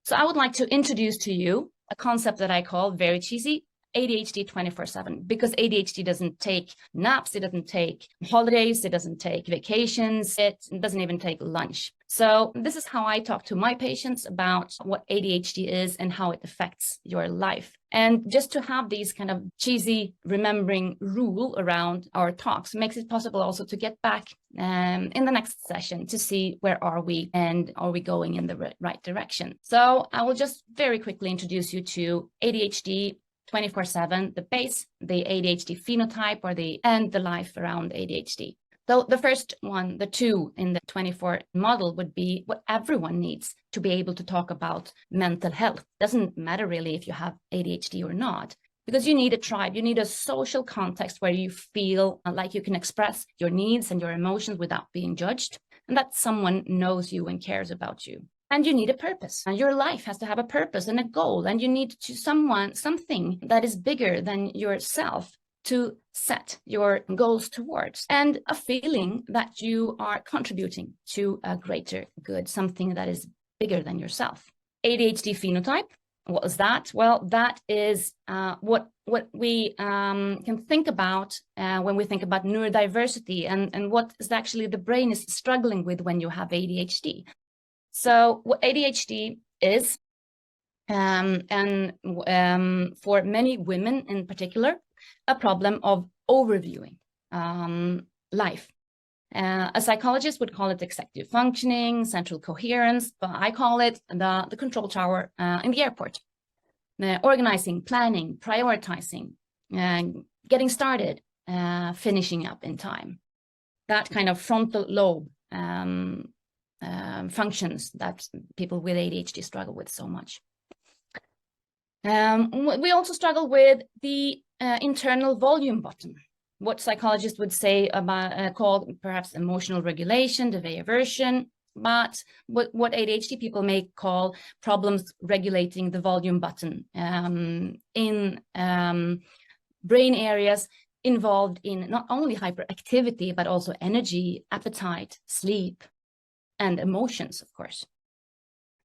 So I would like to introduce to you a concept that I call very cheesy, ADHD 24/7, because ADHD doesn't take naps, it doesn't take holidays, it doesn't take vacations, it doesn't even take lunch. So this is how I talk to my patients about what ADHD is and how it affects your life. And just to have these kind of cheesy remembering rule around our talks makes it possible also to get back in the next session to see where are we and are we going in the right direction. So I will just very quickly introduce you to ADHD 24/7, the base, the ADHD phenotype, and the life around ADHD. So the first one, the two in the 24 model would be what everyone needs to be able to talk about mental health. Doesn't matter really if you have ADHD or not, because you need a tribe, you need a social context where you feel like you can express your needs and your emotions without being judged, and that someone knows you and cares about you. And you need a purpose, and your life has to have a purpose and a goal, and you need to something that is bigger than yourself to set your goals towards, and a feeling that you are contributing to a greater good, something that is bigger than yourself. ADHD phenotype, what is that? Well, that is what we can think about when we think about neurodiversity and what is actually the brain is struggling with when you have ADHD. So what ADHD is, and for many women in particular, a problem of overviewing life. A psychologist would call it executive functioning, central coherence, but I call it the control tower in the airport. Organizing, planning, prioritizing, getting started, finishing up in time. That kind of frontal lobe functions that people with ADHD struggle with so much. We also struggle with the internal volume button, what psychologists would say about called perhaps emotional regulation, diversion, but what ADHD people may call problems regulating the volume button in brain areas involved in not only hyperactivity, but also energy, appetite, sleep, and emotions, of course.